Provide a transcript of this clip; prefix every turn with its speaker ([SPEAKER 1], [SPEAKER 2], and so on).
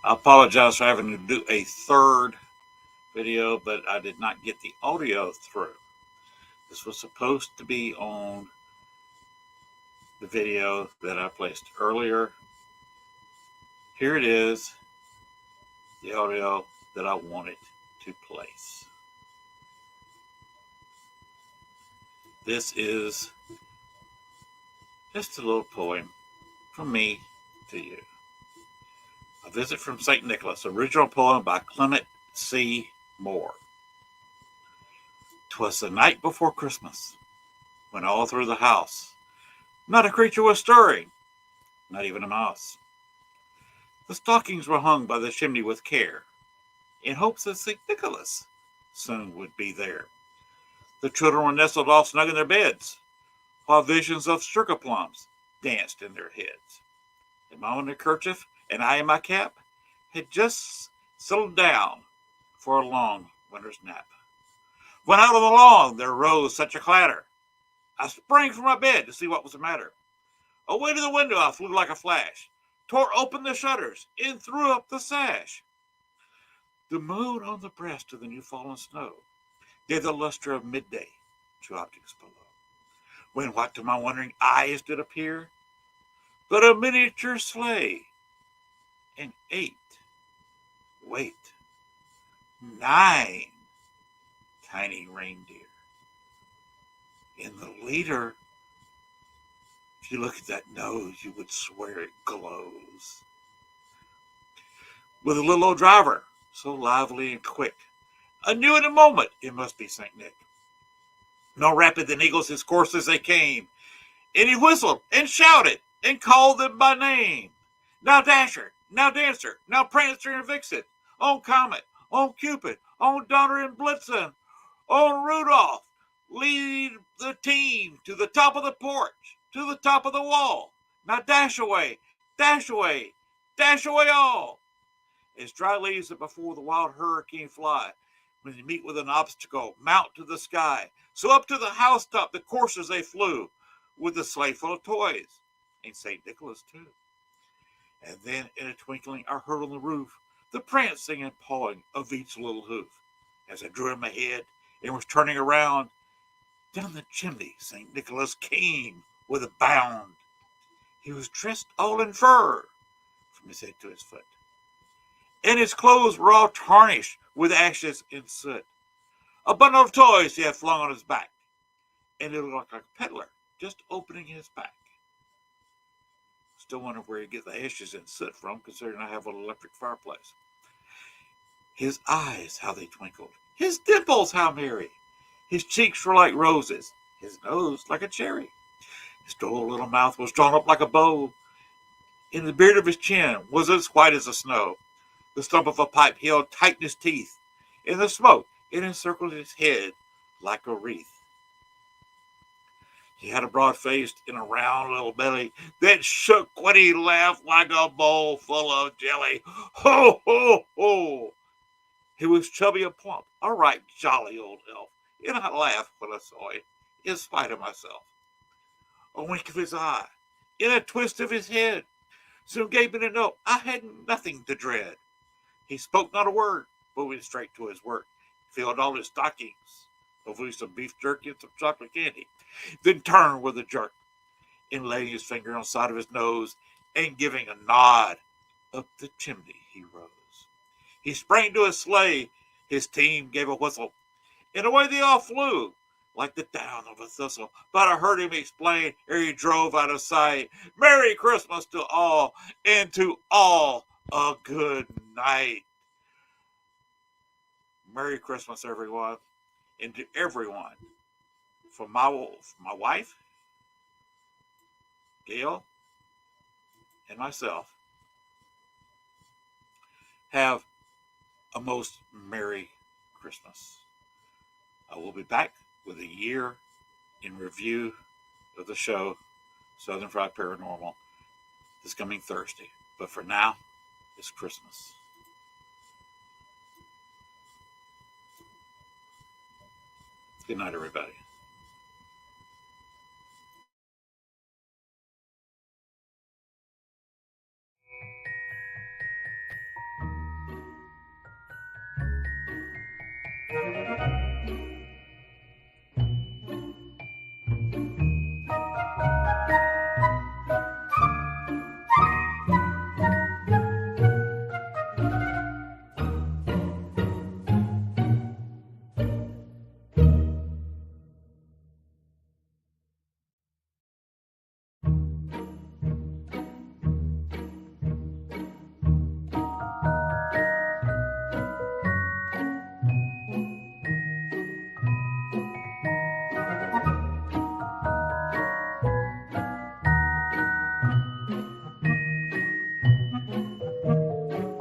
[SPEAKER 1] I apologize for having to do a third video, but I did not get the audio through. This was supposed to be on the video that I placed earlier. Here it is, the audio that I wanted to place. This is just a little poem from me to you. A Visit from St. Nicholas, original poem by Clement C. Moore. 'Twas the night before Christmas, when all through the house not a creature was stirring, not even a mouse. The stockings were hung by the chimney with care, in hopes that St. Nicholas soon would be there. The children were nestled all snug in their beds, while visions of sugar plums danced in their heads. And Mama in her kerchief and I in my cap had just settled down for a long winter's nap. When out on the lawn there rose such a clatter, I sprang from my bed to see what was the matter. Away to the window I flew like a flash, tore open the shutters, and threw up the sash. The moon on the breast of the new fallen snow gave the luster of midday to objects below. When what to my wondering eyes did appear but a miniature sleigh and 9 tiny reindeer. In the leader, if you look at that nose, you would swear it glows. With a little old driver, so lively and quick, I knew in a moment it must be St. Nick. More rapid than eagles his course as they came, and he whistled and shouted and called them by name. Now Dasher, now Dancer, now Prancer and Vixen, on Comet, on Cupid, on Donner and Blitzen, on Rudolph, lead the team to the top of the porch, to the top of the wall. Now dash away, dash away, dash away all. As dry leaves that before the wild hurricane fly, when they meet with an obstacle, mount to the sky. So up to the housetop the coursers they flew, with the sleigh full of toys, and St. Nicholas too. And then in a twinkling I heard on the roof the prancing and pawing of each little hoof. As I drew in my head and was turning around, down the chimney St. Nicholas came with a bound. He was dressed all in fur, from his head to his foot, and his clothes were all tarnished with ashes and soot. A bundle of toys he had flung on his back, and it looked like a peddler just opening his pack. Still wonder where he gets the ashes and soot from, considering I have an electric fireplace. His eyes, how they twinkled. His dimples, how merry. His cheeks were like roses, his nose like a cherry. His droll little mouth was drawn up like a bow, and the beard of his chin was as white as the snow. The stump of a pipe he held tight in his teeth, and the smoke it encircled his head like a wreath. He had a broad face and a round little belly that shook when he laughed like a bowl full of jelly. Ho, ho, ho! He was chubby and plump, a right jolly old elf, and I laughed when I saw him, in spite of myself. A wink of his eye, and a twist of his head, soon gave me to know I had nothing to dread. He spoke not a word, but went straight to his work, filled all his stockings, hopefully some beef jerky and some chocolate candy, then turned with a jerk, and laying his finger on the side of his nose, and giving a nod, up the chimney he rose. He sprang to his sleigh, his team gave a whistle, and away they all flew, like the down of a thistle. But I heard him explain, ere he drove out of sight, Merry Christmas to all, and to all a good night. Merry Christmas, everyone, and to everyone, from my wife, Gail, and myself, have a most Merry Christmas. I will be back with a year in review of the show Southern Fried Paranormal this coming Thursday. But for now, it's Christmas. Good night, everybody.